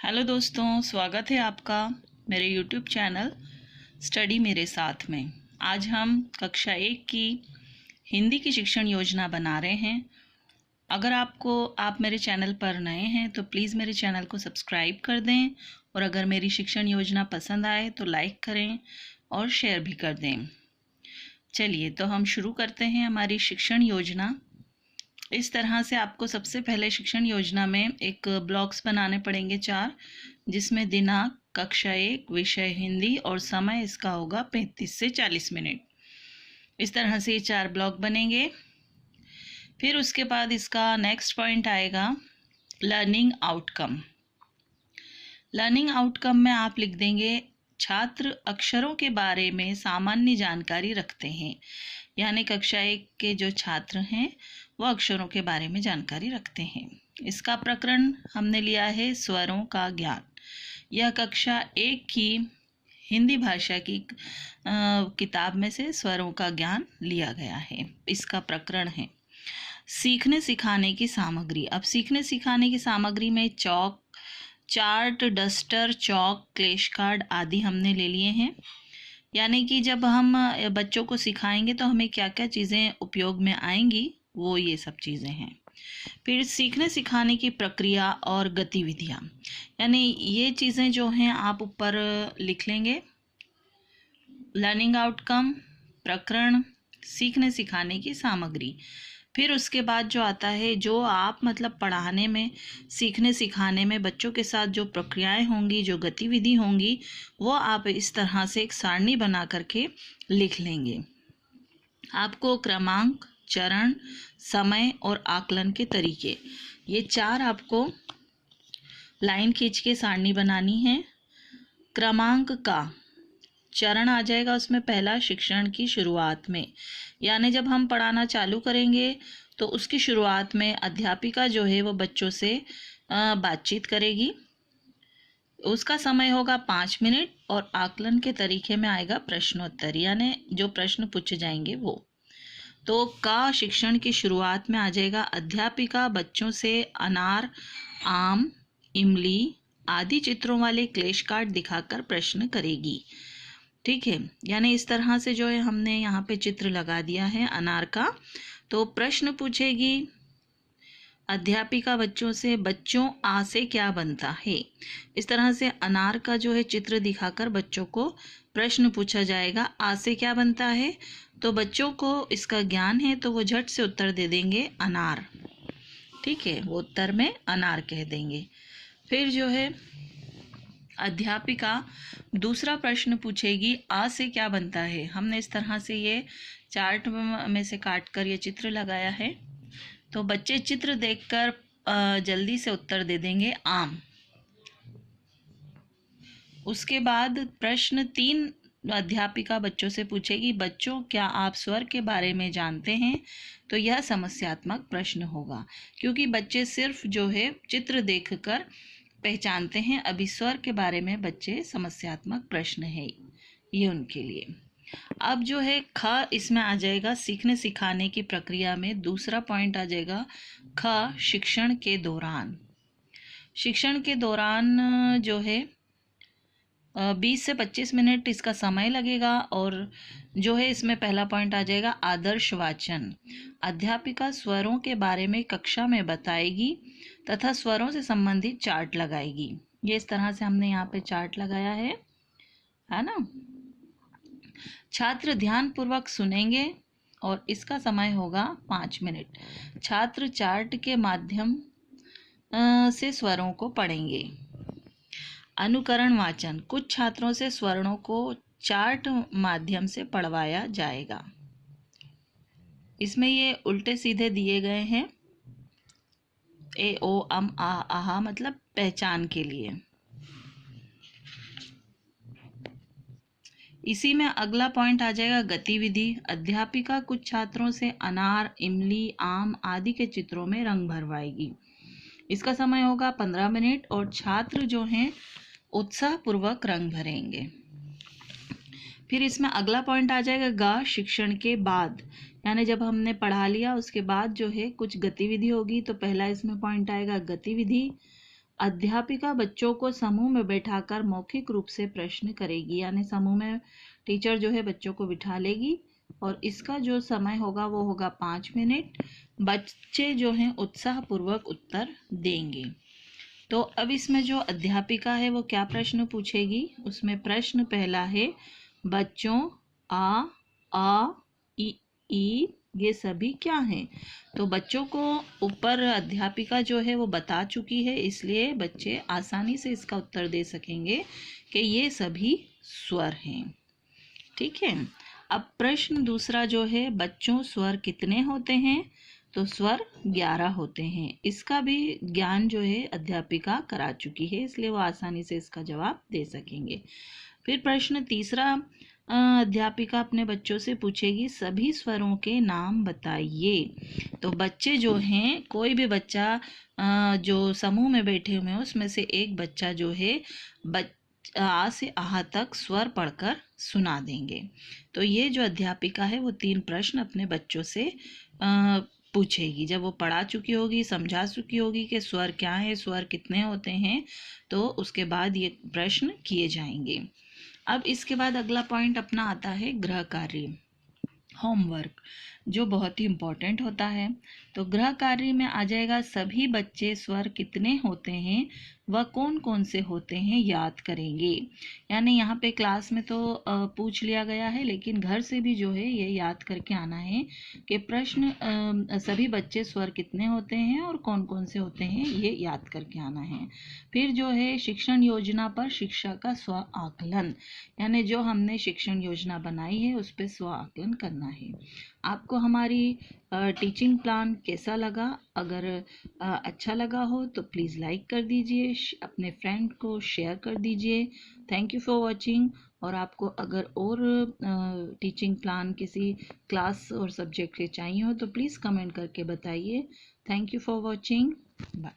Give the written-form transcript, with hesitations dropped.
Hello दोस्तों, स्वागत है आपका मेरे यूट्यूब चैनल स्टडी मेरे साथ में। आज हम कक्षा 1 की हिंदी की शिक्षण योजना बना रहे हैं। अगर आप मेरे चैनल पर नए हैं तो प्लीज़ मेरे चैनल को सब्सक्राइब कर दें और अगर मेरी शिक्षण योजना पसंद आए तो लाइक करें और शेयर भी कर दें। चलिए तो हम शुरू करते हैं हमारी शिक्षण योजना। इस तरह से आपको सबसे पहले शिक्षण योजना में एक ब्लॉक्स बनाने पड़ेंगे 4, जिसमें दिनांक, कक्षा 1, विषय हिंदी और समय इसका होगा 35 से 40 मिनट। इस तरह से ये 4 ब्लॉक बनेंगे। फिर उसके बाद इसका नेक्स्ट पॉइंट आएगा लर्निंग आउटकम। लर्निंग आउटकम में आप लिख देंगे छात्र अक्षरों के बारे में सामान्य जानकारी रखते हैं, यानी कक्षा 1 के जो छात्र हैं वो अक्षरों के बारे में जानकारी रखते हैं। इसका प्रकरण हमने लिया है स्वरों का ज्ञान। यह कक्षा 1 की हिंदी भाषा की किताब में से स्वरों का ज्ञान लिया गया है। इसका प्रकरण है सीखने सिखाने की सामग्री। अब सीखने सिखाने की सामग्री में चौक, चार्ट, डस्टर, चौक, क्लेश कार्ड आदि हमने ले लिए हैं। यानी कि जब हम बच्चों को सिखाएंगे तो हमें क्या क्या चीज़ें उपयोग में आएंगी, वो ये सब चीज़ें हैं। फिर सीखने सिखाने की प्रक्रिया और गतिविधियाँ, यानी ये चीज़ें जो हैं आप ऊपर लिख लेंगे। लर्निंग आउटकम, प्रकरण, सीखने सिखाने की सामग्री। फिर उसके बाद जो आता है, जो आप पढ़ाने में, सीखने सिखाने में बच्चों के साथ जो प्रक्रियाएं होंगी, जो गतिविधि होंगी, वो आप इस तरह से एक सारणी बना करके लिख लेंगे। आपको क्रमांक, चरण, समय और आकलन के तरीके, ये 4 आपको लाइन खींच के सारणी बनानी है। क्रमांक का चरण आ जाएगा उसमें पहला शिक्षण की शुरुआत में, यानी जब हम पढ़ाना चालू करेंगे तो उसकी शुरुआत में अध्यापिका जो है वो बच्चों से बातचीत करेगी। उसका समय होगा 5 मिनट और आकलन के तरीके में आएगा प्रश्नोत्तर, यानी जो प्रश्न पूछे जाएंगे वो। तो का शिक्षण की शुरुआत में आ जाएगा अध्यापिका बच्चों से अनार, आम, इमली आदि चित्रों वाले क्लेश कार्ड दिखाकर प्रश्न करेगी। ठीक है, यानी इस तरह से जो है हमने यहाँ पे चित्र लगा दिया है अनार का। तो प्रश्न पूछेगी अध्यापिका बच्चों से, बच्चों आ से क्या बनता है। इस तरह से अनार का जो है चित्र दिखाकर बच्चों को प्रश्न पूछा जाएगा, आ से क्या बनता है। तो बच्चों को इसका ज्ञान है तो वो झट से उत्तर दे देंगे अनार। ठीक है, वो उत्तर में अनार कह देंगे। फिर जो है अध्यापिका दूसरा प्रश्न पूछेगी, आ से क्या बनता है। हमने इस तरह से ये चार्ट में से काट कर ये चित्र लगाया है, तो बच्चे चित्र देखकर जल्दी से उत्तर दे देंगे आम। उसके बाद प्रश्न 3 अध्यापिका बच्चों से पूछेगी, बच्चों क्या आप स्वर के बारे में जानते हैं। तो यह समस्यात्मक प्रश्न होगा, क्योंकि बच्चे सिर्फ जो है चित्र देखकर पहचानते हैं। अभी स्वर के बारे में बच्चे समस्यात्मक प्रश्न है ये उनके लिए। अब जो है ख, इसमें आ जाएगा सीखने सिखाने की प्रक्रिया में दूसरा पॉइंट आ जाएगा ख, शिक्षण के दौरान। शिक्षण के दौरान जो है 20 से 25 मिनट इसका समय लगेगा और जो है इसमें पहला पॉइंट आ जाएगा आदर्श वाचन। अध्यापिका स्वरों के बारे में कक्षा में बताएगी तथा स्वरों से संबंधित चार्ट लगाएगी। ये इस तरह से हमने यहाँ पे चार्ट लगाया है ना। छात्र ध्यानपूर्वक सुनेंगे और इसका समय होगा 5 मिनट। छात्र चार्ट के माध्यम से स्वरों को पढ़ेंगे। अनुकरण वाचन, कुछ छात्रों से स्वरों को चार्ट माध्यम से पढ़वाया जाएगा। इसमें ये उल्टे सीधे दिए गए हैं, ए, ओ, अम, आ, आहा, मतलब पहचान के लिए। इसी में अगला पॉइंट आ जाएगा गतिविधि। अध्यापिका कुछ छात्रों से अनार, इमली, आम आदि के चित्रों में रंग भरवाएगी। इसका समय होगा 15 मिनट और छात्र जो हैं उत्साहपूर्वक रंग भरेंगे। फिर इसमें अगला पॉइंट आ जाएगा ग, शिक्षण के बाद, यानी जब हमने पढ़ा लिया उसके बाद जो है कुछ गतिविधि होगी। तो पहला इसमें पॉइंट आएगा गतिविधि। अध्यापिका बच्चों को समूह में बैठाकर मौखिक रूप से प्रश्न करेगी, यानी समूह में टीचर जो है बच्चों को बिठा लेगी और इसका जो समय होगा वो होगा 5 मिनट। बच्चे जो हैं उत्साहपूर्वक उत्तर देंगे। तो अब इसमें जो अध्यापिका है वो क्या प्रश्न पूछेगी, उसमें प्रश्न पहला है बच्चों आ ई ये सभी क्या हैं। तो बच्चों को ऊपर अध्यापिका जो है वो बता चुकी है, इसलिए बच्चे आसानी से इसका उत्तर दे सकेंगे कि ये सभी स्वर हैं। ठीक है। अब प्रश्न दूसरा जो है बच्चों स्वर कितने होते हैं, तो स्वर 11 होते हैं। इसका भी ज्ञान जो है अध्यापिका करा चुकी है, इसलिए वो आसानी से इसका जवाब दे सकेंगे। फिर प्रश्न तीसरा अध्यापिका अपने बच्चों से पूछेगी सभी स्वरों के नाम बताइए। तो बच्चे जो हैं, कोई भी बच्चा जो समूह में बैठे हुए हैं उसमें से एक बच्चा जो है आ से आह तक स्वर पढ़कर सुना देंगे। तो ये जो अध्यापिका है वो 3 प्रश्न अपने बच्चों से पूछेगी। जब वो पढ़ा चुकी होगी, समझा चुकी होगी कि स्वर क्या है, स्वर कितने होते हैं, तो उसके बाद ये प्रश्न किए जाएंगे। अब इसके बाद अगला पॉइंट अपना आता है गृह कार्य, होमवर्क, जो बहुत ही इम्पोर्टेंट होता है। तो गृह कार्य में आ जाएगा सभी बच्चे स्वर कितने होते हैं व कौन कौन से होते हैं याद करेंगे। यानी यहाँ पे क्लास में तो पूछ लिया गया है, लेकिन घर से भी जो है ये याद करके आना है कि प्रश्न सभी बच्चे स्वर कितने होते हैं और कौन कौन से होते हैं, ये याद करके आना है। फिर जो है शिक्षण योजना पर शिक्षा का स्व आकलन, यानी जो हमने शिक्षण योजना बनाई है उस पर स्व आकलन करना है। आपको हमारी टीचिंग प्लान कैसा लगा? अगर अच्छा लगा हो तो प्लीज़ लाइक कर दीजिए, अपने फ्रेंड को शेयर कर दीजिए। Thank you for watching. और आपको अगर और टीचिंग प्लान किसी क्लास और सब्जेक्ट के चाहिए हो तो प्लीज़ कमेंट करके बताइए। Thank you for watching. Bye.